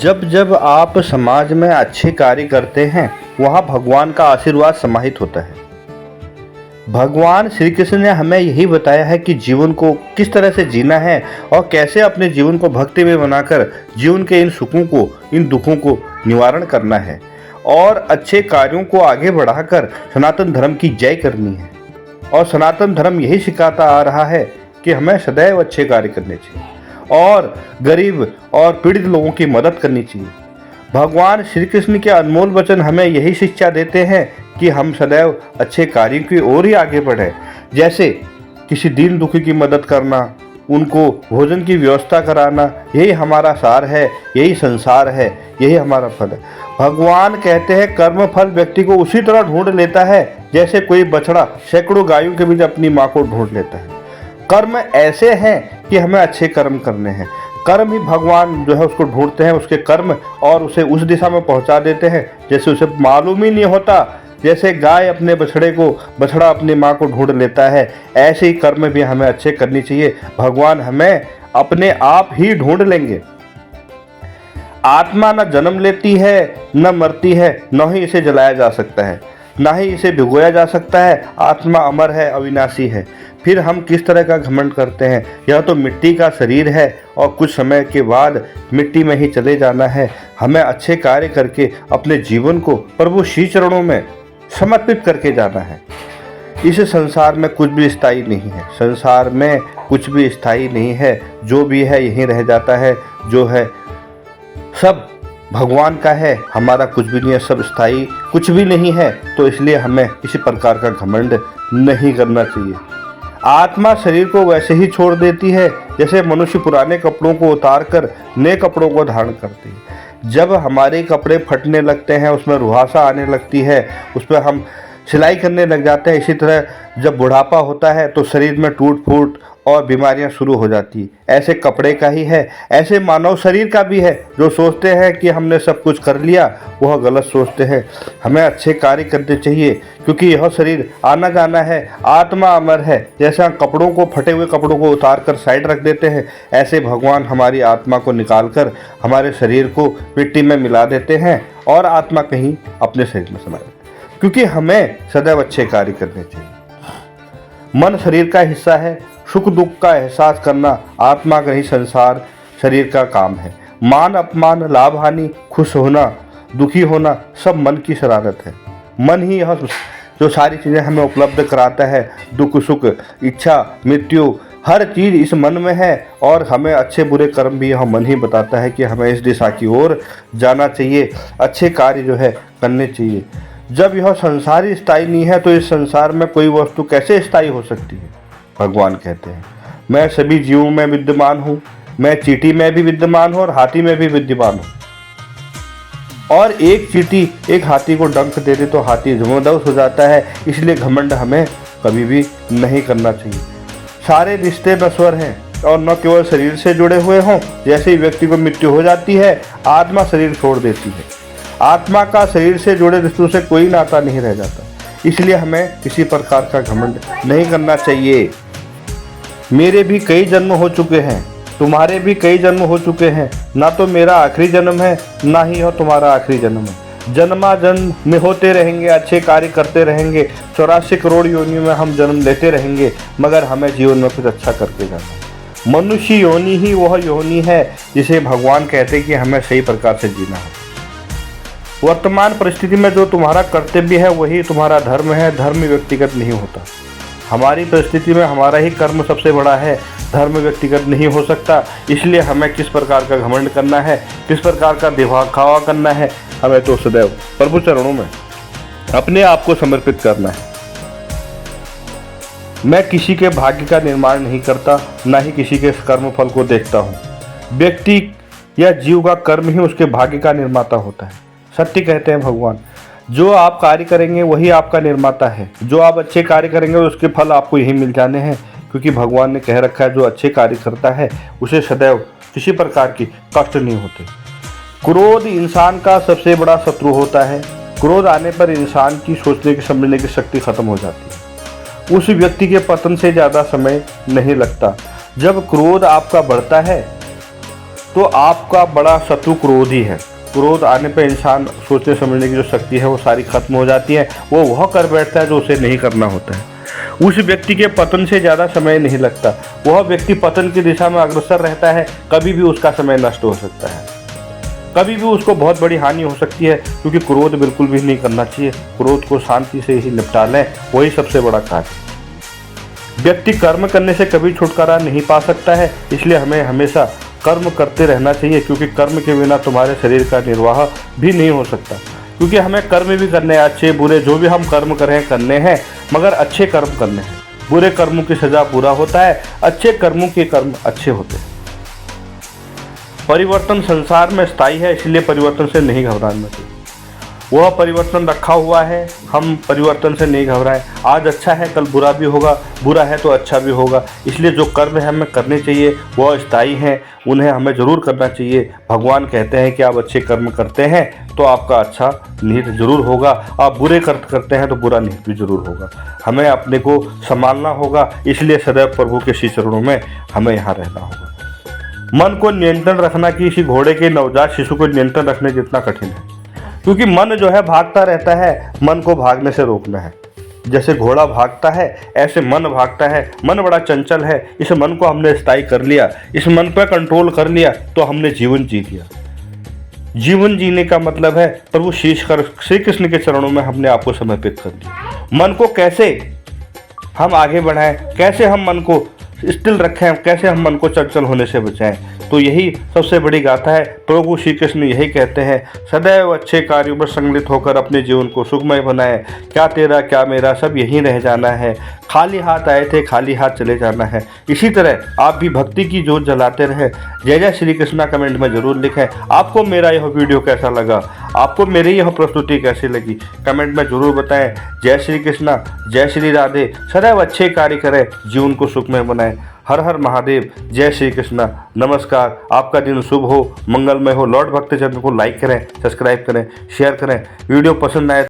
जब जब आप समाज में अच्छे कार्य करते हैं वहाँ भगवान का आशीर्वाद समाहित होता है। भगवान श्री कृष्ण ने हमें यही बताया है कि जीवन को किस तरह से जीना है और कैसे अपने जीवन को भक्तिमय बनाकर जीवन के इन सुखों को, इन दुखों को निवारण करना है और अच्छे कार्यों को आगे बढ़ाकर सनातन धर्म की जय करनी है। और सनातन धर्म यही सिखाता आ रहा है कि हमें सदैव अच्छे कार्य करने चाहिए और गरीब और पीड़ित लोगों की मदद करनी चाहिए। भगवान श्री कृष्ण के अनमोल वचन हमें यही शिक्षा देते हैं कि हम सदैव अच्छे कार्यों की ओर ही आगे बढ़ें, जैसे किसी दीन दुखी की मदद करना, उनको भोजन की व्यवस्था कराना। यही हमारा सार है, यही संसार है, यही हमारा फल है। भगवान कहते हैं कर्म फल व्यक्ति को उसी तरह ढूंढ लेता है जैसे कोई बछड़ा सैकड़ों गायों के बीच अपनी माँ को ढूंढ लेता है। कर्म ऐसे हैं कि हमें अच्छे कर्म करने हैं। कर्म ही भगवान जो है उसको ढूंढते हैं, उसके कर्म, और उसे उस दिशा में पहुंचा देते हैं जैसे उसे मालूम ही नहीं होता। जैसे गाय अपने बछड़े को, बछड़ा अपनी माँ को ढूंढ लेता है, ऐसे ही कर्म भी हमें अच्छे करनी चाहिए। भगवान हमें अपने आप ही ढूंढ लेंगे। आत्मा न जन्म लेती है, न मरती है, न ही इसे जलाया जा सकता है, न ही इसे भिगोया जा सकता है। आत्मा अमर है, अविनाशी है। फिर हम किस तरह का घमंड करते हैं? यह तो मिट्टी का शरीर है और कुछ समय के बाद मिट्टी में ही चले जाना है। हमें अच्छे कार्य करके अपने जीवन को प्रभु श्री चरणों में समर्पित करके जाना है। इस संसार में कुछ भी स्थायी नहीं है। संसार में कुछ भी स्थायी नहीं है। जो भी है यहीं रह जाता है। जो है सब भगवान का है, हमारा कुछ भी नहीं है। सब स्थायी कुछ भी नहीं है। तो इसलिए हमें किसी प्रकार का घमंड नहीं करना चाहिए। आत्मा शरीर को वैसे ही छोड़ देती है जैसे मनुष्य पुराने कपड़ों को उतार कर नए कपड़ों को धारण करती है। जब हमारे कपड़े फटने लगते हैं, उसमें रुहासा आने लगती है, उस पर हम सिलाई करने लग जाते हैं। इसी तरह जब बुढ़ापा होता है तो शरीर में टूट फूट और बीमारियां शुरू हो जाती है। ऐसे कपड़े का ही है, ऐसे मानव शरीर का भी है। जो सोचते हैं कि हमने सब कुछ कर लिया, वह गलत सोचते हैं। हमें अच्छे कार्य करने चाहिए क्योंकि यह शरीर आना जाना है। आत्मा अमर है। जैसे हम कपड़ों को, फटे हुए कपड़ों को उतार कर साइड रख देते हैं, ऐसे भगवान हमारी आत्मा को निकाल कर हमारे शरीर को मिट्टी में मिला देते हैं और आत्मा कहीं अपने शरीर में समा देते हैं। क्योंकि हमें सदैव अच्छे कार्य करने चाहिए। मन शरीर का हिस्सा है। सुख दुख का एहसास करना आत्मा का ही संसार शरीर का काम है। मान अपमान, लाभ हानि, खुश होना, दुखी होना, सब मन की शरारत है। मन ही यह जो सारी चीज़ें हमें उपलब्ध कराता है, दुख सुख, इच्छा, मृत्यु, हर चीज़ इस मन में है। और हमें अच्छे बुरे कर्म भी यह मन ही बताता है कि हमें इस दिशा की ओर जाना चाहिए, अच्छे कार्य जो है करने चाहिए। जब यह संसार ही स्थायी नहीं है तो इस संसार में कोई वस्तु कैसे स्थायी हो सकती है? भगवान कहते हैं मैं सभी जीवों में विद्यमान हूँ। मैं चींटी में भी विद्यमान हूँ और हाथी में भी विद्यमान हूँ। और एक चींटी एक हाथी को डंक दे दे तो हाथी जमोदस हो जाता है। इसलिए घमंड हमें कभी भी नहीं करना चाहिए। सारे रिश्ते नश्वर हैं और न केवल शरीर से जुड़े हुए हों। जैसे ही व्यक्ति को मृत्यु हो जाती है, आत्मा शरीर छोड़ देती है। आत्मा का शरीर से जुड़े रिश्तों से कोई नाता नहीं रह जाता। इसलिए हमें किसी प्रकार का घमंड नहीं करना चाहिए। मेरे भी कई जन्म हो चुके हैं, तुम्हारे भी कई जन्म हो चुके हैं। ना तो मेरा आखिरी जन्म है, ना ही यह तुम्हारा आखिरी जन्म है। जन्मा जन्म में होते रहेंगे, अच्छे कार्य करते रहेंगे। 84 करोड़ योनियों में हम जन्म लेते रहेंगे, मगर हमें जीवन में कुछ अच्छा करके जाना है। मनुष्य योनि ही वह योनि है जिसे भगवान कहते हैं कि हमें सही प्रकार से जीना है। वर्तमान परिस्थिति में जो तुम्हारा कर्तव्य है वही तुम्हारा धर्म है। धर्म व्यक्तिगत नहीं होता। हमारी परिस्थिति में हमारा ही कर्म सबसे बड़ा है, धर्म व्यक्तिगत नहीं हो सकता। इसलिए हमें किस प्रकार का घमंड करना है, किस प्रकार का दिखावा करना है, हमें तो सदैव प्रभु चरणों में अपने आप को समर्पित करना है। मैं किसी के भाग्य का निर्माण नहीं करता, ना ही किसी के कर्म फल को देखता हूँ। व्यक्ति या जीव का कर्म ही उसके भाग्य का निर्माता होता है। सत्य कहते हैं भगवान। जो आप कार्य करेंगे वही आपका निर्माता है। जो आप अच्छे कार्य करेंगे उसके फल आपको यही मिल जाने हैं। क्योंकि भगवान ने कह रखा है जो अच्छे कार्य करता है उसे सदैव किसी प्रकार की कष्ट नहीं होते। क्रोध इंसान का सबसे बड़ा शत्रु होता है। क्रोध आने पर इंसान की सोचने की, समझने की शक्ति खत्म हो जाती है। उस व्यक्ति के पतन से ज़्यादा समय नहीं लगता। जब क्रोध आपका बढ़ता है तो आपका बड़ा शत्रु क्रोध ही है। क्रोध आने पर इंसान सोचने समझने की जो शक्ति है वो सारी खत्म हो जाती है। वो वह कर बैठता है जो उसे नहीं करना होता है। उस व्यक्ति के पतन से ज़्यादा समय नहीं लगता। वह व्यक्ति पतन की दिशा में अग्रसर रहता है, कभी भी उसका समय नष्ट हो सकता है, कभी भी उसको बहुत बड़ी हानि हो सकती है। क्योंकि क्रोध बिल्कुल भी नहीं करना चाहिए। क्रोध को शांति से ही निपटा लें, वही सबसे बड़ा कार्य। व्यक्ति कर्म करने से कभी छुटकारा नहीं पा सकता है, इसलिए हमें हमेशा कर्म करते रहना चाहिए। क्योंकि कर्म के बिना तुम्हारे शरीर का निर्वाह भी नहीं हो सकता। क्योंकि हमें कर्म भी करने हैं, अच्छे बुरे जो भी हम कर्म करें करने हैं, मगर अच्छे कर्म करने हैं। बुरे कर्मों की सजा बुरा होता है, अच्छे कर्मों के कर्म अच्छे होते हैं। परिवर्तन संसार में स्थायी है, इसलिए परिवर्तन से नहीं घबराना चाहिए। वह परिवर्तन रखा हुआ है, हम परिवर्तन से नहीं घबराएं। आज अच्छा है कल बुरा भी होगा, बुरा है तो अच्छा भी होगा। इसलिए जो कर्म हमें करने चाहिए वह स्थायी हैं, उन्हें हमें ज़रूर करना चाहिए। भगवान कहते हैं कि आप अच्छे कर्म करते हैं तो आपका अच्छा निहित जरूर होगा, आप बुरे करते हैं तो बुरा निहित भी जरूर होगा। हमें अपने को संभालना होगा, इसलिए सदैव प्रभु के श्री चरणों में हमें यहाँ रहना होगा। मन को नियंत्रण रखना किसी घोड़े के नवजात शिशु को नियंत्रण रखने जितना कठिन है। क्योंकि मन जो है भागता रहता है, मन को भागने से रोकना है। जैसे घोड़ा भागता है ऐसे मन भागता है। मन बड़ा चंचल है, इस मन को हमने स्थायी कर लिया, इस मन पर कंट्रोल कर लिया तो हमने जीवन जी लिया। जीवन जीने का मतलब है प्रभु श्री कृष्ण के चरणों में हमने आपको समर्पित कर दिया। मन को कैसे हम आगे बढ़ाएं, कैसे हम मन को स्थिर रखें, कैसे हम मन को चंचल होने से बचाएं, तो यही सबसे बड़ी गाथा है। प्रभु श्री कृष्ण यही कहते हैं, सदैव अच्छे कार्यों में संगलित होकर अपने जीवन को सुखमय बनाएं। क्या तेरा क्या मेरा सब यहीं रह जाना है, खाली हाथ आए थे खाली हाथ चले जाना है। इसी तरह आप भी भक्ति की जोत जलाते रहें। जय जय श्री कृष्णा कमेंट में जरूर लिखें। आपको मेरा यह वीडियो कैसा लगा, आपको मेरी यह प्रस्तुति कैसी लगी, कमेंट में जरूर बताएं। जय श्री कृष्णा, जय श्री राधे। सदैव अच्छे कार्य करें, जीवन को सुखमय बनाएं। हर हर महादेव, जय श्री कृष्णा, नमस्कार। आपका दिन शुभ हो, मंगलमय हो। लॉर्ड भक्तजन को लाइक करें, सब्सक्राइब करें, शेयर करें। वीडियो पसंद आए